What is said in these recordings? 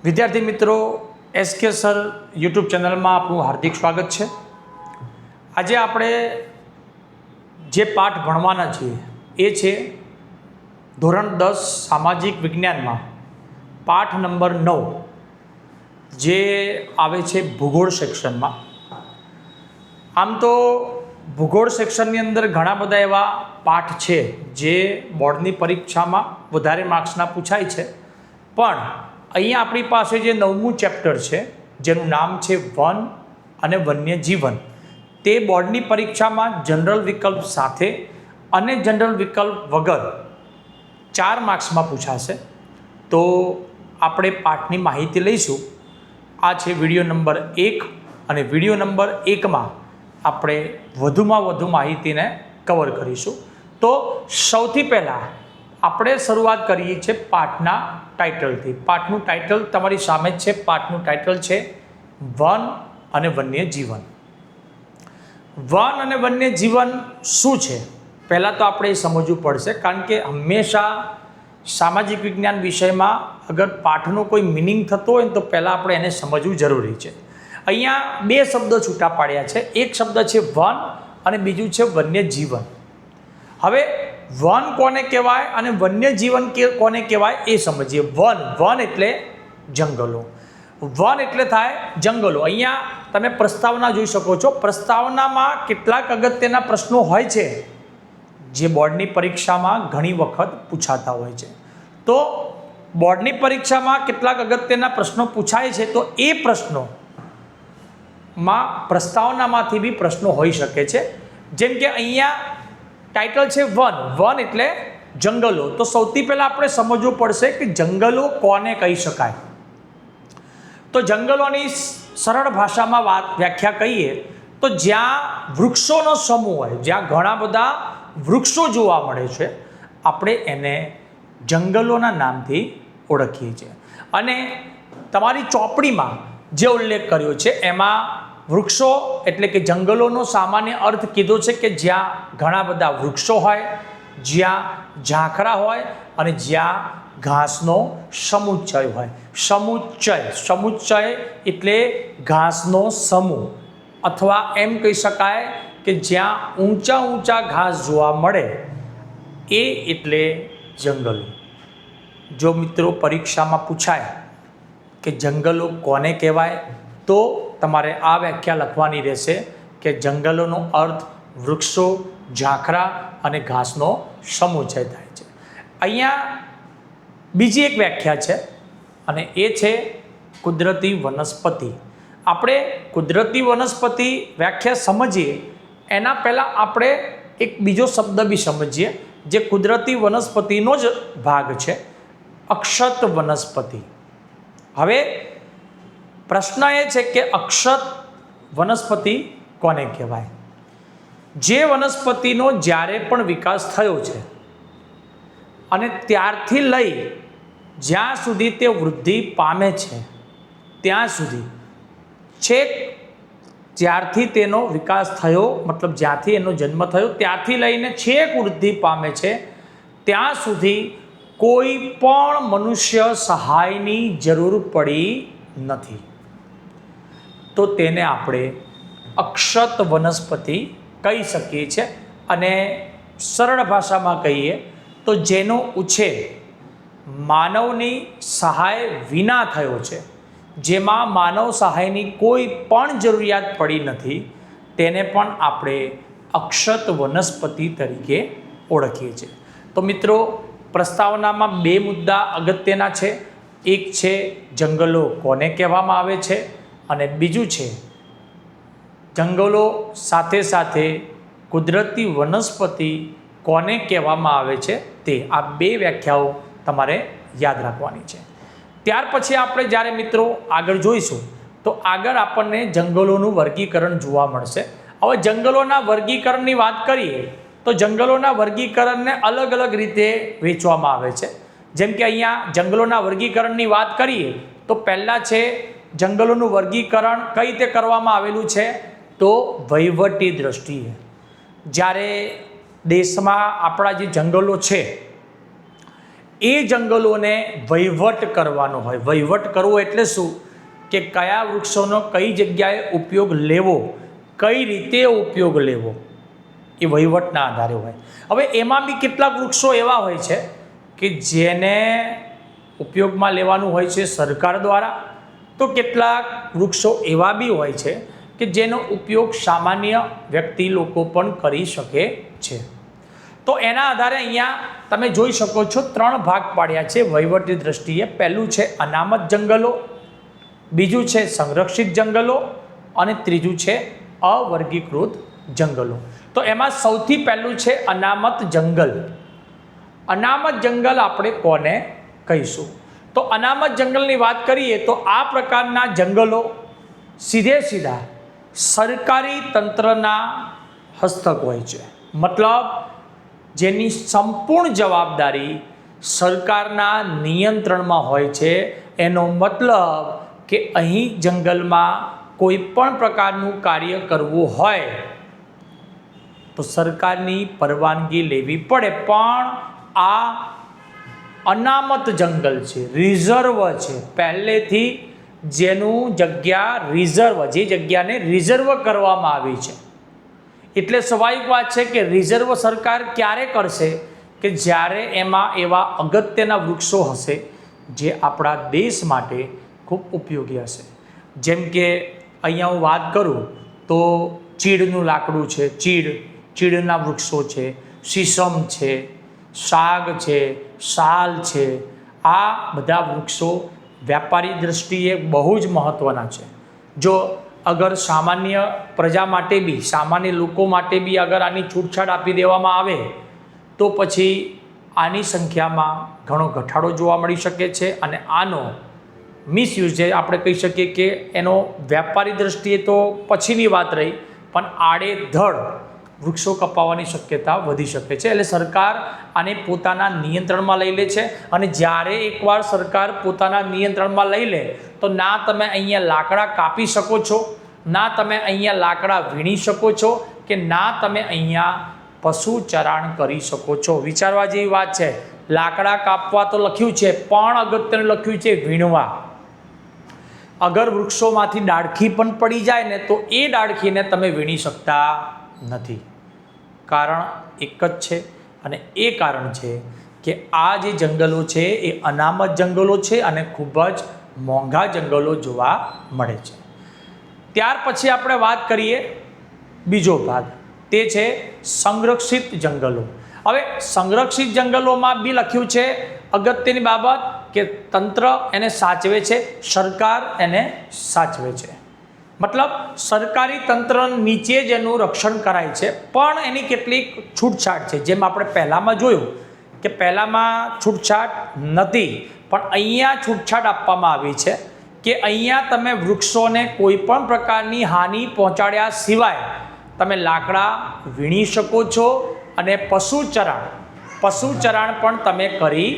વિદ્યાર્થી મિત્રો, SK sir YouTube ચેનલમાં આપનું હાર્દિક સ્વાગત છે। આજે આપણે જે પાઠ ભણવાના છીએ એ છે ધોરણ 10 સામાજિક વિજ્ઞાનમાં પાઠ નંબર 9 જે આવે છે ભૂગોળ સેક્શનમાં। આમ તો ભૂગોળ સેક્શનની અંદર ઘણા બધા એવા પાઠ છે જે બોર્ડની પરીક્ષામાં વધારે માર્ક્સના પૂછાય છે, પણ અહીંયા આપણી પાસે જે 9મું ચેપ્ટર છે જેનું નામ છે વન અને વન્ય જીવન, તે બોર્ડની પરીક્ષામાં જનરલ વિકલ્પ સાથે અને જનરલ વિકલ્પ વગર 4 માર્ક્સમાં પૂછાશે। તો આપણે પાઠની માહિતી લઈશું। આ છે વિડીયો નંબર 1 અને વિડીયો નંબર 1માં આપણે વધુમાં વધુ માહિતીને કવર કરીશું। તો સૌથી પહેલાં આપણે શરૂઆત કરીએ છીએ પાઠના ટાઇટલથી। પાઠનું ટાઇટલ તમારી સામે જ છે। પાઠનું ટાઇટલ છે વન અને વન્ય જીવન। વન અને વન્ય જીવન શું છે પહેલાં તો આપણે એ સમજવું પડશે, કારણ કે હંમેશા સામાજિક વિજ્ઞાન વિષયમાં અગર પાઠનો કોઈ મિનિંગ થતો હોય ને તો પહેલાં આપણે એને સમજવું જરૂરી છે। અહીંયા 2 શબ્દો છૂટા પાડ્યા છે। એક શબ્દ છે વન અને બીજું છે વન્ય જીવન। હવે વન કોને કહેવાય અને વન્ય જીવન કોને કહેવાય એ સમજીએ। વન એટલે જંગલો, વન એટલે થાય જંગલો। અહીંયા તમે પ્રસ્તાવના જોઈ શકો છો। પ્રસ્તાવનામાં કેટલાક અગત્યના પ્રશ્નો હોય છે જે બોર્ડની પરીક્ષામાં ઘણી વખત પૂછાતા હોય છે। તો બોર્ડની પરીક્ષામાં કેટલાક અગત્યના પ્રશ્નો પૂછાય છે, તો એ પ્રશ્નોમાં પ્રસ્તાવનામાંથી બી પ્રશ્નો હોઈ શકે છે। જેમ કે અહીંયા ટાઇટલ છે વન એટલે જંગલો। તો સૌથી પહેલાં આપણે સમજવું પડશે કે જંગલો કોને કહી શકાય। તો જંગલોની સરળ ભાષામાં વ્યાખ્યા કહીએ તો જ્યાં વૃક્ષોનો સમૂહ હોય, જ્યાં ઘણા બધા વૃક્ષો જોવા મળે છે, આપણે એને જંગલોના નામથી ઓળખીએ છીએ। અને તમારી ચોપડીમાં જે ઉલ્લેખ કર્યો છે એમાં વૃક્ષો એટલે કે જંગલોનો સામાન્ય અર્થ કીધો છે કે જ્યાં ઘણા બધા વૃક્ષો હોય, જ્યાં ઝાંખરા હોય અને જ્યાં ઘાસનો સમુચ્ચય હોય। સમુચ્ચય એટલે ઘાસનો સમૂહ, અથવા એમ કહી શકાય કે જ્યાં ઊંચા ઊંચા ઘાસ જોવા મળે એ એટલે જંગલો। જો મિત્રો પરીક્ષામાં પૂછાય કે જંગલો કોને કહેવાય તો તમારે આ વ્યાખ્યા લખવાની રહેશે કે જંગલોનો અર્થ વૃક્ષો, ઝાંખરા અને ઘાસનો સમુચ્ચય થાય છે। અહીંયા બીજી એક વ્યાખ્યા છે અને એ છે કુદરતી વનસ્પતિ। આપણે કુદરતી વનસ્પતિ વ્યાખ્યા સમજીએ એના પહેલાં આપણે એક બીજો શબ્દ બી સમજીએ જે કુદરતી વનસ્પતિનો જ ભાગ છે, અક્ષત વનસ્પતિ। હવે પ્રશ્ન એ છે કે અક્ષત વનસ્પતિ કોને કહેવાય? જે વનસ્પતિનો જ્યારે પણ વિકાસ થયો છે અને ત્યારથી લઈ જ્યાં સુધી તે વૃદ્ધિ પામે છે ત્યાં સુધી, છેક જ્યારથી તેનો વિકાસ થયો મતલબ જ્યાંથી એનો જન્મ થયો ત્યારથી લઈને છેક વૃદ્ધિ પામે છે ત્યાં સુધી કોઈ પણ મનુષ્ય સહાયની જરૂર પડી નથી, તો તેને આપણે અક્ષત વનસ્પતિ કહી શકીએ છીએ। અને સરળ ભાષામાં કહીએ તો જેનો ઉછેર માનવની સહાય વિના થયો છે, જેમાં માનવ સહાયની કોઈ પણ જરૂરિયાત પડી નથી, તેને પણ આપણે અક્ષત વનસ્પતિ તરીકે ઓળખીએ છીએ। તો મિત્રો પ્રસ્તાવનામાં 2 મુદ્દા અગત્યના છે। એક છે જંગલો કોને કહેવામાં આવે છે અને બીજું છે જંગલો સાથે સાથે કુદરતી વનસ્પતિ કોને કહેવામાં આવે છે તે। આ 2 વ્યાખ્યાઓ તમારે યાદ રાખવાની છે। ત્યાર પછી આપણે જ્યારે મિત્રો આગળ જોઈશું તો આગળ આપણને જંગલોનું વર્ગીકરણ જોવા મળશે। હવે જંગલોના વર્ગીકરણની વાત કરીએ તો જંગલોના વર્ગીકરણને અલગ અલગ રીતે વહેંચવામાં આવે છે। જેમ કે અહીંયા જંગલોના વર્ગીકરણની વાત કરીએ તો પહેલાં છે જંગલોનું વર્ગીકરણ કઈ રીતે કરવામાં આવેલું છે તો વહીવટી દ્રષ્ટિએ। જ્યારે દેશમાં આપણા જે જંગલો છે એ જંગલોને વહીવટ કરવાનો હોય. વહીવટ કરવો એટલે શું? કે કયા વૃક્ષોનો કઈ જગ્યાએ ઉપયોગ લેવો, કઈ રીતે ઉપયોગ લેવો, એ વહીવટના આધારે હોય. હવે એમાં બી કેટલાક વૃક્ષો એવા હોય છે કે જેને ઉપયોગમાં લેવાનું હોય છે સરકાર દ્વારા, તો કેટલાક વૃક્ષો એવા બી હોય છે કે જેનો ઉપયોગ સામાન્ય વ્યક્તિ લોકો પણ કરી શકે છે. તો એના આધારે અહીંયા તમે જોઈ શકો છો 3 ભાગ પાડ્યા છે વહીવટી દ્રષ્ટિએ. પહેલું છે અનામત જંગલો, બીજું છે સંરક્ષિત જંગલો અને ત્રીજું છે અવર્ગીકૃત જંગલો. તો એમાં સૌથી પહેલું છે અનામત જંગલ. અનામત જંગલ આપણે કોને કહીશું? તો અનામત જંગલની વાત કરીએ તો આ પ્રકારના જંગલો સીધા સરકારી તંત્રના હસ્તક હોય છે. મતલબ જેની સંપૂર્ણ જવાબદારી સરકારના નિયંત્રણમાં હોય છે. એનો મતલબ કે અહીં જંગલમાં કોઈ પણ પ્રકારનું કાર્ય કરવું હોય તો સરકારની પરવાનગી લેવી પડે. પણ આ અનામત જંગલ છે, રિઝર્વ છે, પહેલેથી જેનું જગ્યા રિઝર્વ, જે જગ્યાને રિઝર્વ કરવામાં આવી છે. એટલે સ્વાભાવિક વાત છે કે રિઝર્વ સરકાર ક્યારે કરશે? કે જ્યારે એમાં એવા અગત્યના વૃક્ષો હશે જે આપણા દેશ માટે ખૂબ ઉપયોગી હશે. જેમ કે અહીંયા હું વાત કરું તો ચીડનું લાકડું છે, ચીડના વૃક્ષો છે, શીશમ છે, સાગ છે, સાલ છે. આ બધા વૃક્ષો વ્યાપારી દ્રષ્ટિએ બહુ જ મહત્ત્વના છે. જો અગર સામાન્ય પ્રજા માટે બી, સામાન્ય લોકો માટે બી અગર આની છૂટછાટ આપી દેવામાં આવે તો પછી આની સંખ્યામાં ઘણો ઘટાડો જોવા મળી શકે છે. અને આનો મિસયુઝ જે આપણે કહી શકીએ કે એનો વ્યાપારી દ્રષ્ટિએ તો પછીની વાત રહી, પણ આડેધડ વૃક્ષો કપાવવાની શક્યતા વધી શકે છે. એટલે સરકાર આને પોતાના નિયંત્રણમાં લઈ લે છે. અને જ્યારે એકવાર સરકાર પોતાના નિયંત્રણમાં લઈ લે તો ના તમે અહીંયા લાકડા કાપી શકો છો, ના તમે અહીંયા લાકડા વીણી શકો છો, કે ના તમે અહીંયા પશુ ચરાણ કરી શકો છો. વિચારવા જેવી વાત છે. લાકડા કાપવા તો લખ્યું છે, પણ અગત્યનું લખ્યું છે વીણવા. અગર વૃક્ષોમાંથી ડાળખી પણ પડી જાય ને તો એ ડાળખીને તમે વીણી શકતા નથી. કારણ એક જ છે, અને એ કારણ છે કે આ જે જંગલો છે એ અનામત જંગલો છે અને ખૂબ જ મોંઘા જંગલો જોવા મળે છે. ત્યાર પછી આપણે વાત કરીએ બીજો ભાગ, તે છે સંરક્ષિત જંગલો. હવે સંરક્ષિત જંગલોમાં બી લખ્યું છે અગત્યની બાબત કે તંત્ર એને સાચવે છે, સરકાર એને સાચવે છે. મતલબ સરકારી તંત્ર નીચે જ એનું રક્ષણ કરાય છે, પણ એની કેટલીક છૂટછાટ છે. જેમ આપણે પહેલાંમાં જોયું કે પહેલાંમાં છૂટછાટ નહોતી, પણ અહીંયા છૂટછાટ આપવામાં આવી છે કે અહીંયા તમે વૃક્ષોને કોઈ પણ પ્રકારની હાનિ પહોંચાડ્યા સિવાય તમે લાકડા વીણી શકો છો અને પશુ ચરાણ પણ તમે કરી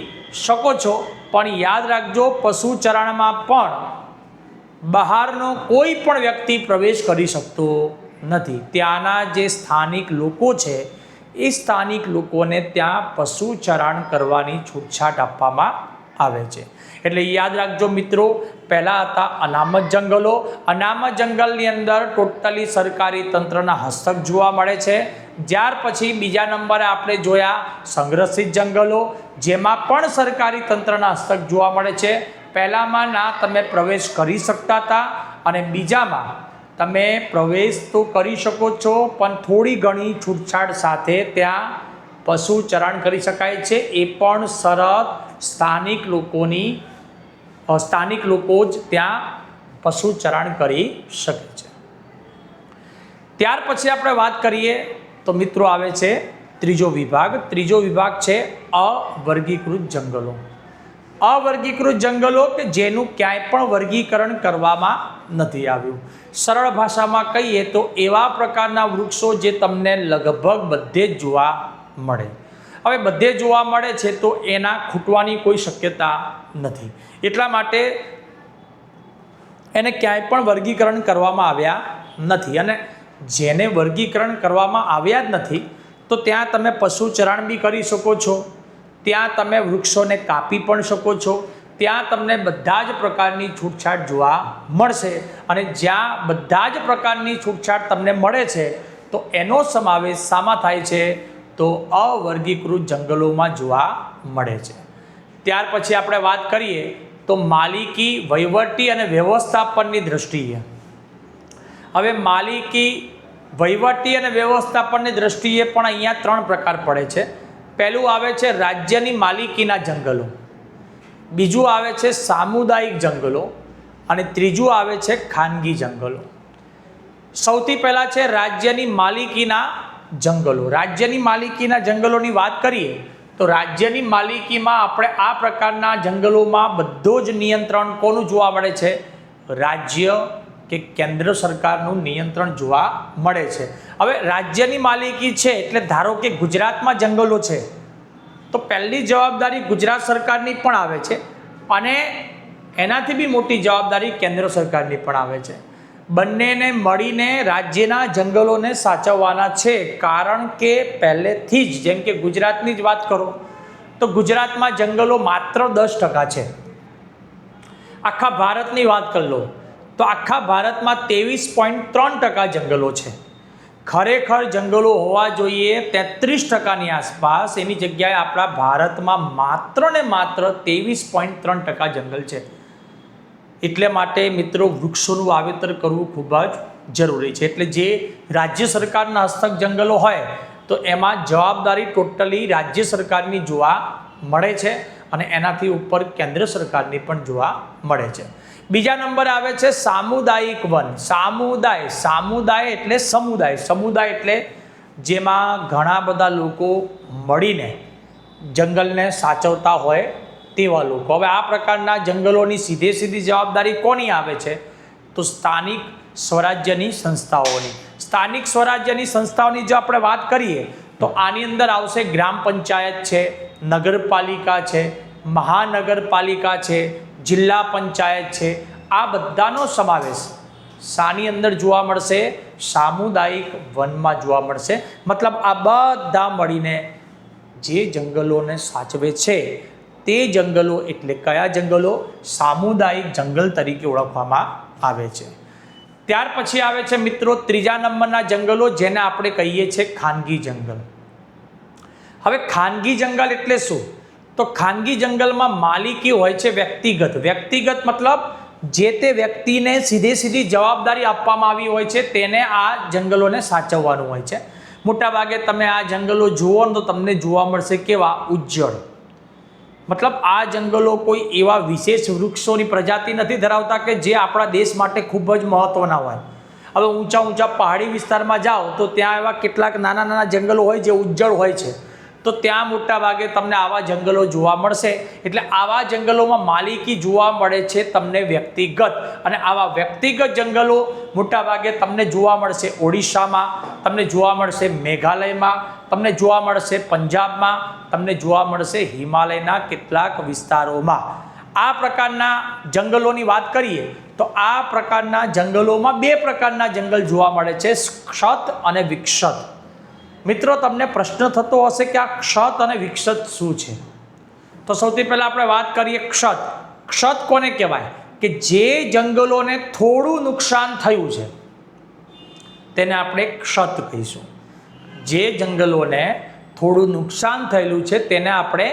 શકો છો. પણ યાદ રાખજો, પશુ ચરાણમાં પણ બહારનો કોઈ પણ વ્યક્તિ પ્રવેશ કરી શકતો નથી. ત્યાંના જે સ્થાનિક લોકો છે એ સ્થાનિક લોકોને ત્યાં પશુ ચરાણ કરવાની છૂટછાટ આપવામાં આવે છે. એટલે યાદ રાખજો મિત્રો, પહેલાં હતા અનામત જંગલો. અનામત જંગલની અંદર ટોટલી સરકારી તંત્રના હસ્તક જોવા મળે છે. ત્યાર પછી બીજા નંબરે આપણે જોયા સંરક્ષિત જંગલો, જેમાં પણ સરકારી તંત્રના હસ્તક જોવા મળે છે. પહેલામાં ના તમે પ્રવેશ કરી શકતા હતા, અને બીજામાં તમે પ્રવેશ તો કરી શકો છો પણ થોડી ઘણી છૂટછાટ સાથે ત્યાં પશુ ચરાણ કરી શકાય છે. એ પણ શરત સ્થાનિક લોકો જ ત્યાં પશુ ચરાણ કરી શકે છે. ત્યાર પછી આપણે વાત કરીએ તો મિત્રો આવે છે ત્રીજો વિભાગ. ત્રીજો વિભાગ છે અવર્ગીકૃત જંગલો. અવર્ગીકૃત જંગલો કે જેનું ક્યાંય પણ વર્ગીકરણ કરવામાં નથી આવ્યું. સરળ ભાષામાં કહીએ તો એવા પ્રકારના વૃક્ષો જે તમને લગભગ બધે જ જોવા મળે. હવે બધે જોવા મળે છે તો એના ખૂટવાની કોઈ શક્યતા નથી. એટલા માટે એને ક્યાંય પણ વર્ગીકરણ કરવામાં આવ્યા નથી. અને જેને વર્ગીકરણ કરવામાં આવ્યા જ નથી તો ત્યાં તમે પશુ ચરાણ બી કરી શકો છો, ત્યાં તમે વૃક્ષોને કાપી પણ શકો છો, ત્યાં તમને બધા જ પ્રકારની છૂટછાટ જોવા મળશે. અને જ્યાં બધા જ પ્રકારની છૂટછાટ તમને મળે છે તો એનો સમાવેશ શામાં થાય છે? તો અવર્ગીકૃત જંગલોમાં જોવા મળે છે. ત્યાર પછી આપણે વાત કરીએ તો માલિકી, વહીવટી અને વ્યવસ્થાપનની દ્રષ્ટિએ. હવે માલિકી, વહીવટી અને વ્યવસ્થાપનની દ્રષ્ટિએ પણ અહીંયા 3 પ્રકાર પડે છે. પહેલું આવે છે રાજ્યની માલિકીના જંગલો, બીજું આવે છે સામુદાયિક જંગલો અને ત્રીજું આવે છે ખાનગી જંગલો. સૌથી પહેલાં છે રાજ્યની માલિકીના જંગલો. રાજ્યની માલિકીના જંગલોની વાત કરીએ તો રાજ્યની માલિકીમાં આપણે આ પ્રકારના જંગલોમાં બધો જ નિયંત્રણ કોનું જોવા મળે છે? રાજ્ય કે કેન્દ્ર સરકારનું નિયંત્રણ જોવા મળે છે. હવે રાજ્યની માલિકી છે એટલે ધારો કે ગુજરાતમાં જંગલો છે તો પહેલી જવાબદારી ગુજરાત સરકારની પણ આવે છે અને એનાથી બી મોટી જવાબદારી કેન્દ્ર સરકારની પણ આવે છે. બંનેને મળીને રાજ્યના જંગલોને સાચવવાના છે. કારણ કે પહેલેથી જ, જેમ કે ગુજરાતની જ વાત કરો તો ગુજરાતમાં જંગલો માત્ર 10% છે. આખા ભારતની વાત કરી લો તો આખા ભારતમાં 23.3% જંગલો છે. ખરેખર જંગલો હોવા જોઈએ 33%ની આસપાસ, એની જગ્યાએ આપણા ભારતમાં માત્ર ને માત્ર 23.3% જંગલ છે. એટલે માટે મિત્રો વૃક્ષોનું વાવેતર કરવું ખૂબ જ જરૂરી છે. એટલે જે રાજ્ય સરકારના હસ્તક જંગલો હોય તો એમાં જવાબદારી ટોટલી રાજ્ય સરકારની જોવા મળે છે અને એનાથી ઉપર કેન્દ્ર સરકારની પણ જોવા મળે છે. બીજા નંબર આવે છે સામુદાયિક વન. સામુદાય એટલે સમુદાય એટલે જેમાં ઘણા બધા લોકો મળીને જંગલને સાચવતા હોય તેવા લોકો. હવે આ પ્રકારના જંગલોની સીધી જવાબદારી કોની આવે છે? તો સ્થાનિક સ્વરાજ્યની સંસ્થાઓની. સ્થાનિક સ્વરાજ્યની સંસ્થાઓની જો આપણે વાત કરીએ તો આની અંદર આવશે ગ્રામ પંચાયત છે, નગરપાલિકા છે, મહાનગરપાલિકા છે, જિલ્લા પંચાયત છે. આ બધાનો સમાવેશ શાની અંદર જોવા મળશે? સામુદાયિક વનમાં જોવા મળશે. મતલબ આ બધા મળીને જે જંગલોને સાચવે છે તે જંગલો એટલે કયા જંગલો? સામુદાયિક જંગલ તરીકે ઓળખવામાં આવે છે. ત્યાર પછી આવે છે મિત્રો ત્રીજા નંબરના જંગલો, જેને આપણે કહીએ છીએ ખાનગી જંગલ. હવે ખાનગી જંગલ એટલે શું? તો ખાનગી જંગલમાં માલિકી હોય છે વ્યક્તિગત મતલબ જે તે વ્યક્તિને સીધી જવાબદારી આપવામાં આવી હોય છે, તેને આ જંગલોને સાચવવાનું હોય છે. મોટાભાગે તમે આ જંગલો જુઓ ને તો તમને જોવા મળશે કેવા? ઉજ્જડ. મતલબ આ જંગલો કોઈ એવા વિશેષ વૃક્ષોની પ્રજાતિ નથી ધરાવતા કે જે આપણા દેશ માટે ખૂબ જ મહત્વના હોય. હવે ઊંચા પહાડી વિસ્તારમાં જાઓ તો ત્યાં એવા કેટલાક નાના જંગલો હોય જે ઉજ્જડ હોય છે, તો ત્યાં મોટા ભાગે તમને આવા જંગલો જોવા મળશે. એટલે આવા જંગલોમાં માલિકી જોવા મળે છે તમને વ્યક્તિગત, અને આવા વ્યક્તિગત જંગલો મોટા ભાગે તમને જોવા મળશે ઓડિશામાં, તમને જોવા મળશે મેઘાલયમાં, તમને જોવા મળશે પંજાબમાં, તમને જોવા મળશે હિમાલયના કેટલાક વિસ્તારોમાં. આ પ્રકારના જંગલોની વાત કરીએ તો આ પ્રકારના જંગલોમાં 2 પ્રકારના જંગલ જોવા મળે છે, ક્ષત અને વિક્ષત. મિત્રો તમને પ્રશ્ન થતો હશે કે આ ક્ષત અને વિક્ષત શું છે? તો સૌથી પહેલાં આપણે વાત કરીએ ક્ષત. ક્ષત કોને કહેવાય? કે જે જંગલોને થોડું નુકસાન થયું છે તેને આપણે ક્ષત કહીશું. જે જંગલોને થોડું નુકસાન થયેલું છે તેને આપણે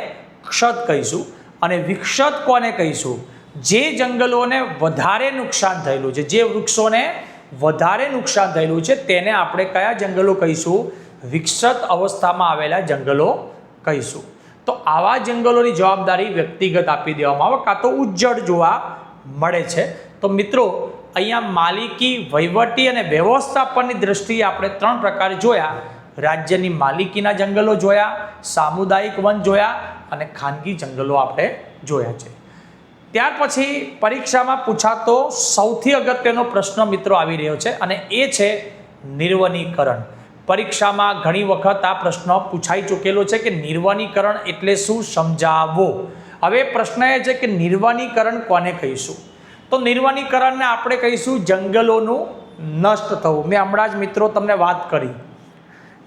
ક્ષત કહીશું. અને વિક્ષત કોને કહીશું? જે જંગલોને વધારે નુકસાન થયેલું છે, જે વૃક્ષોને વધારે નુકસાન થયેલું છે તેને આપણે કયા જંગલો કહીશું? વિકસિત અવસ્થામાં આવેલા જંગલો કહીશું. તો આવા જંગલોની જવાબદારી વ્યક્તિગત આપી દેવામાં આવે, કાં તો ઉજ્જડ જોવા મળે છે. તો મિત્રો અહીંયા માલિકી, વહીવટી અને વ્યવસ્થાપનની દ્રષ્ટિએ આપણે 3 પ્રકાર જોયા. રાજ્યની માલિકીના જંગલો જોયા, સામુદાયિક વન જોયા અને ખાનગી જંગલો આપણે જોયા છે. ત્યાર પછી પરીક્ષામાં પૂછાતો સૌથી અગત્યનો પ્રશ્ન મિત્રો આવી રહ્યો છે અને એ છે નિર્વનીકરણ. પરીક્ષામાં ઘણી વખત આ પ્રશ્ન પૂછાઈ ચૂકેલો છે કે નિર્વનીકરણ એટલે શું, સમજાવો. હવે પ્રશ્ન એ છે કે નિર્વનીકરણ કોને કહીશું? તો નિર્વનીકરણને આપણે કહીશું જંગલોનું નષ્ટ થવું. મેં હમણાં જ મિત્રો તમને વાત કરી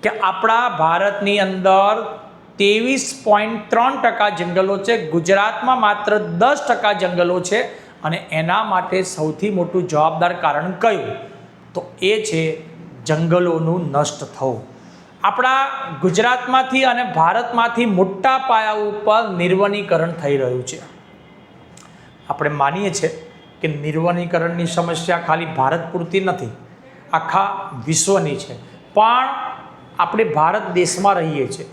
કે આપણા ભારતની અંદર 23.3% જંગલો છે. ગુજરાતમાં માત્ર 10% જંગલો છે. અને એના માટે સૌથી મોટું જવાબદાર કારણ કયું? તો એ છે જંગલોનું નષ્ટ થવું. આપણા ગુજરાતમાંથી અને ભારતમાંથી મોટા પાયા ઉપર નિર્વનીકરણ થઈ રહ્યું છે. આપણે માનીએ છીએ કે નિર્વનીકરણની સમસ્યા ખાલી ભારત પૂરતી નથી, આખા વિશ્વની છે. પણ આપણે ભારત દેશમાં રહીએ છીએ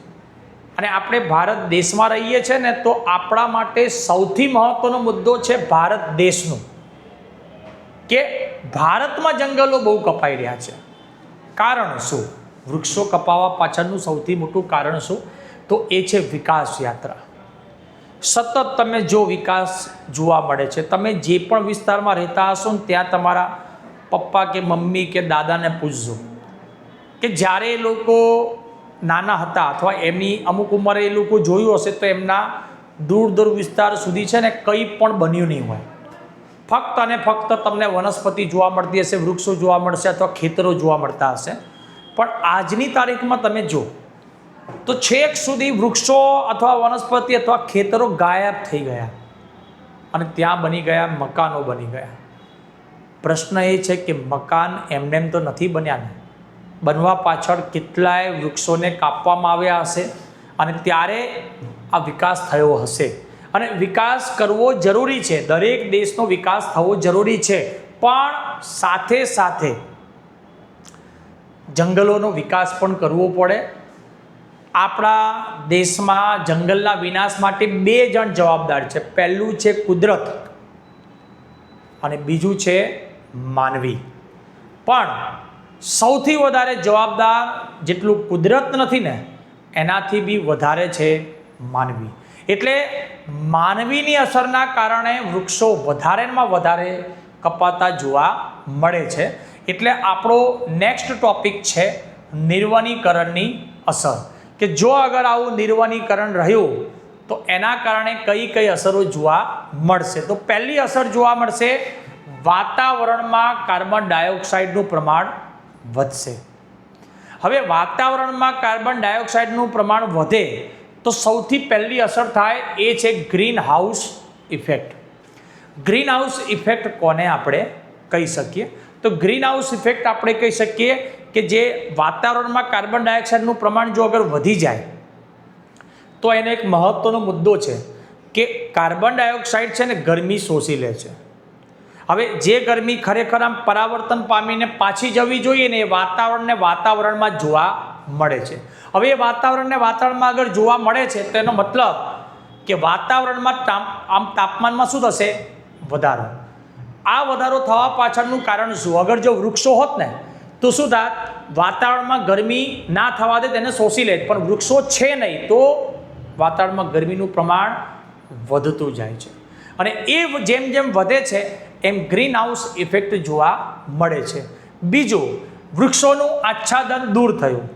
અને આપણે ભારત દેશમાં રહીએ છીએ ને, તો આપણા માટે સૌથી મહત્વનો મુદ્દો છે ભારત દેશનો, કે ભારતમાં જંગલો બહુ કપાઈ રહ્યા છે. કારણ શું? વૃક્ષો કપાવવા પાછળનું સૌથી મોટું કારણ શું? તો એ છે વિકાસ યાત્રા. સતત તમે જો વિકાસ જોવા મળે છે, તમે જે પણ વિસ્તારમાં રહેતા હશો ને ત્યાં તમારા પપ્પા કે મમ્મી કે દાદાને પૂછજો કે જ્યારે એ લોકો નાના હતા અથવા એમની અમુક ઉંમરે એ લોકો જોયું હશે તો એમના દૂર દૂર વિસ્તાર સુધી છે ને કંઈ પણ બન્યું નહીં હોય. ફક્ત અને ફક્ત તમને વનસ્પતિ જોવા મળતી હશે, વૃક્ષો જોવા મળશે અથવા ખેતરો જોવા મળતા હશે. પણ આજની તારીખમાં તમે જો તો છેક સુધી વૃક્ષો અથવા વનસ્પતિ અથવા ખેતરો ગાયબ થઈ ગયા અને ત્યાં બની ગયા મકાનો બની ગયા. પ્રશ્ન એ છે કે મકાન એમને એમ તો નથી બન્યા ને, બનવા પાછળ કેટલાય વૃક્ષોને કાપવામાં આવ્યા હશે અને ત્યારે આ વિકાસ થયો હશે. અને વિકાસ કરવો જરૂરી છે, દરેક દેશનો વિકાસ થવો જરૂરી છે, પણ સાથે સાથે જંગલોનો વિકાસ પણ કરવો પડે. આપણા દેશમાં જંગલના વિનાશ માટે 2 જણ જવાબદાર છે. પહેલું છે કુદરત અને બીજું છે માનવી. પણ સૌથી વધારે જવાબદાર જેટલું કુદરત નથી ને, એનાથી બી વધારે છે માનવી. એટલે માનવીની અસરના કારણે વૃક્ષો વધારેમાં વધારે કપાતા જોવા મળે છે. એટલે આપણો નેક્સ્ટ ટોપિક છે નિર્વનીકરણની અસર, કે જો અગર આવું નિર્વનીકરણ રહ્યું તો એના કારણે કઈ કઈ અસરો જોવા મળશે. તો પહેલી અસર જોવા મળશે, વાતાવરણમાં કાર્બન ડાયોક્સાઇડનું પ્રમાણ વધશે. હવે વાતાવરણમાં કાર્બન ડાયોક્સાઇડનું પ્રમાણ વધે તો સૌથી પહેલી અસર થાય એ છે green house effect. Green house effect કોને આપણે કહી શકીએ? તો ગ્રીન હાઉસ ઇફેક્ટ આપણે કહી શકીએ કે જે વાતાવરણમાં કાર્બન ડાયોક્સાઇડનું પ્રમાણ જો અગર વધી જાય તો એનો એક મહત્વનો મુદ્દો છે કે કાર્બન ડાયોક્સાઇડ છે ને ગરમી શોષી લે છે. હવે જે ગરમી ખરેખર આમ પરાવર્તન પામીને પાછી જવી જોઈએ ને, એ વાતાવરણમાં જોવા મળે છે. હવે એ વાતાવરણમાં અગર જોવા મળે છે તો એનો મતલબ કે વાતાવરણમાં આમ તાપમાનમાં શું થશે? વધારો. આ વધારો થવા પાછળનું કારણ શું? અગર જો વૃક્ષો હોત ને તો શું થાત? વાતાવરણમાં ગરમી ના થવા દે, તેને શોષી લે. પણ વૃક્ષો છે નહીં તો વાતાવરણમાં ગરમીનું પ્રમાણ વધતું જાય છે. અને એ જેમ જેમ વધે છે એમ ગ્રીન હાઉસ ઇફેક્ટ જોવા મળે છે. બીજું, વૃક્ષોનું આચ્છાદન દૂર થયું,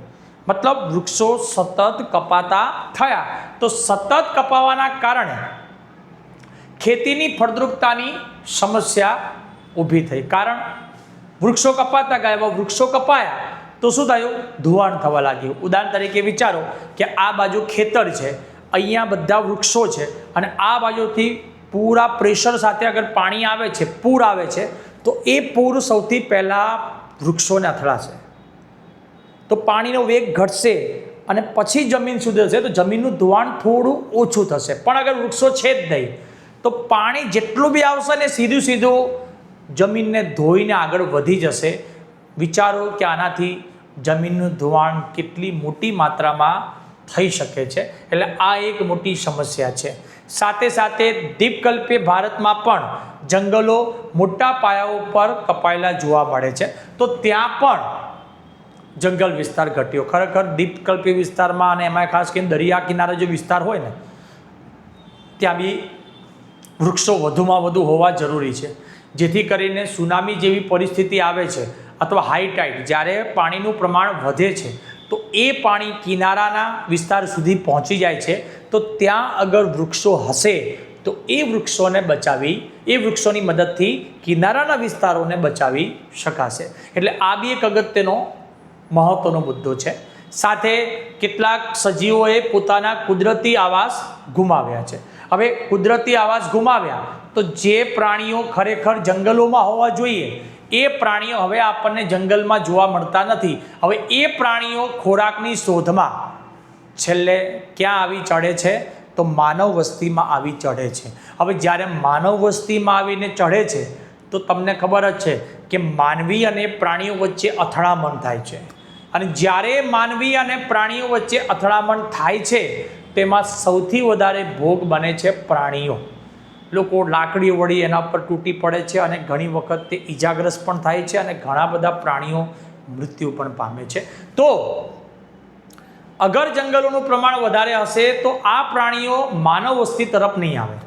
મતલબ વૃક્ષો સતત કપાતા થયા. તો સતત કપાવાના કારણે ખેતીની ફળદ્રુપતાની સમસ્યા ઊભી થઈ. કારણ વૃક્ષો કપાતા ગયા, વૃક્ષો કપાયા તો શું થયું? ધોવાણ થવા લાગ્યું. ઉદાહરણ તરીકે વિચારો કે આ બાજુ ખેતર છે, અહીંયા બધા વૃક્ષો છે અને આ બાજુથી પૂરા પ્રેશર સાથે અગર પાણી આવે છે, પૂર આવે છે, તો એ પૂર સૌથી પહેલાં વૃક્ષોને અથડાશે તો પાણીનો વેગ ઘટશે અને પછી જમીન સુધી હશે તો જમીનનું ધોવાણ થોડું ઓછું થશે. પણ અગર વૃક્ષો છે જ નહીં તો પાણી જેટલું બી આવશે ને સીધું જમીનને ધોઈને આગળ વધી જશે. વિચારો કે આનાથી જમીનનું ધોવાણ કેટલી મોટી માત્રામાં થઈ શકે છે. એટલે આ એક મોટી સમસ્યા છે. સાથે સાથે દ્વીપકલ્પીય ભારતમાં પણ જંગલો મોટા પાયા ઉપર કપાયેલા જોવા મળે છે. તો ત્યાં પણ જંગલ વિસ્તાર ઘટ્યો. ખરેખર દ્વીપકલ્પીય વિસ્તારમાં અને એમાં ખાસ કરીને દરિયા કિનારે જે વિસ્તાર હોય ને ત્યાં બી વૃક્ષો વધુમાં વધુ હોવા જરૂરી છે, જેથી કરીને સુનામી જેવી પરિસ્થિતિ આવે છે અથવા હાઈ ટાઈડ, જ્યારે પાણીનું પ્રમાણ વધે છે તો એ પાણી કિનારાના વિસ્તાર સુધી પહોંચી જાય છે. તો ત્યાં અગર વૃક્ષો હશે તો એ વૃક્ષોની મદદથી કિનારાના વિસ્તારોને બચાવી શકાશે. એટલે આ બી એક અગત્યનો મહત્વનો મુદ્દો છે. સાથે કેટલાક સજીવોએ પોતાના કુદરતી આવાસ ગુમાવ્યા છે. હવે કુદરતી આવાસ ગુમાવ્યા તો જે પ્રાણીઓ ખરેખર જંગલોમાં હોવા જોઈએ એ પ્રાણીઓ હવે આપણને જંગલમાં જોવા મળતા નથી. હવે એ પ્રાણીઓ ખોરાકની શોધમાં છેલ્લે ક્યાં આવી ચડે છે? તો માનવ વસ્તીમાં આવી ચઢે છે. હવે જ્યારે માનવ વસ્તીમાં આવીને ચઢે છે તો તમને ખબર જ છે કે માનવી અને પ્રાણીઓ વચ્ચે અથડામણ થાય છે. અને જ્યારે માનવી અને પ્રાણીઓ વચ્ચે અથડામણ થાય છે તેમાં સૌથી વધારે ભોગ બને છે પ્રાણીઓ. લોકો લાકડીઓ વળી એના પર તૂટી પડે છે અને ઘણી વખત તે ઈજાગ્રસ્ત પણ થાય છે અને ઘણા બધા પ્રાણીઓ મૃત્યુ પણ પામે છે. તો અગર જંગલોનું પ્રમાણ વધારે હશે તો આ પ્રાણીઓ માનવ વસ્તી તરફ નહીં આવે.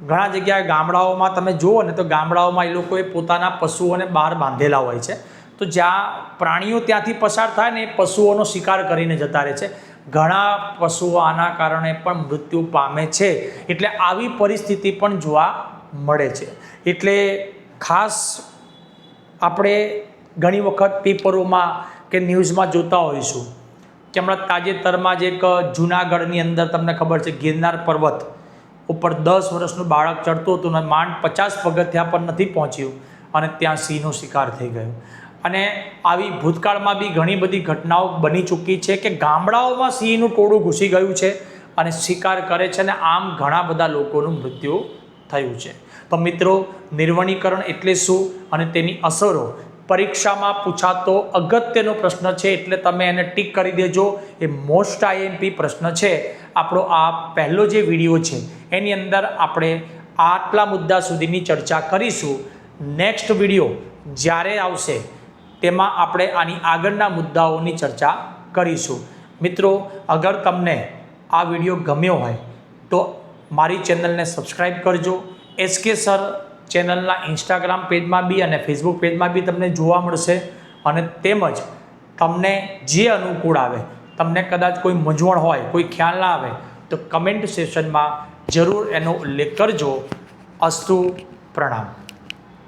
ઘણા જગ્યાએ ગામડાઓમાં તમે જુઓ ને તો ગામડાઓમાં એ લોકોએ પોતાના પશુઓને બહાર બાંધેલા હોય છે. તો જ્યાં પ્રાણીઓ ત્યાંથી પસાર થાય ને એ પશુઓનો શિકાર કરીને જતા રહે છે. ઘણા પશુઓ આના કારણે પણ મૃત્યુ પામે છે. એટલે આવી પરિસ્થિતિ પણ જોવા મળે છે. એટલે ખાસ આપણે ઘણી વખત પેપરોમાં કે ન્યૂઝમાં જોતા હોઈશું કે હમણાં તાજેતરમાં જ એક જૂનાગઢની અંદર તમને ખબર છે ગિરનાર પર્વત ઉપર 10 વર્ષનું બાળક ચડતું હતું અને માંડ 50 પગથિયા પર નથી પહોંચ્યું અને ત્યાં સિંહનો શિકાર થઈ ગયો. અને આવી ભૂતકાળમાં બી ઘણી બધી ઘટનાઓ બની ચૂકી છે કે ગામડાઓમાં સિંહનું ટોળું ઘૂસી ગયું છે અને શિકાર કરે છે અને આમ ઘણા બધા લોકોનું મૃત્યુ થયું છે. તો મિત્રો, નિર્વણીકરણ એટલે શું અને તેની અસરો પરીક્ષામાં પૂછાતો અગત્યનો પ્રશ્ન છે એટલે તમે એને ટીક કરી દેજો. એ મોસ્ટ આઈએમપી પ્રશ્ન છે. આપણો આ પહેલો જે વિડીયો છે એની અંદર આપણે આટલા મુદ્દા સુધીની ચર્ચા કરીશું. નેક્સ્ટ વિડીયો જ્યારે આવશે તેમાં આપણે આની આગળના મુદ્દાઓની ચર્ચા કરીશું. મિત્રો, અગર તમને આ વિડીયો ગમ્યો હોય તો મારી ચેનલને સબસ્ક્રાઈબ કરજો. SK સર ચેનલના ઇન્સ્ટાગ્રામ પેજમાં બી અને ફેસબુક પેજમાં બી તમને જોવા મળશે. અને તેમજ તમને જે અનુકૂળ આવે, તમને કદાચ કોઈ મૂંઝવણ હોય, કોઈ ખ્યાલ ના આવે તો કમેન્ટ સેશનમાં જરૂર એનો ઉલ્લેખ કરજો. અસ્તુ, પ્રણામ.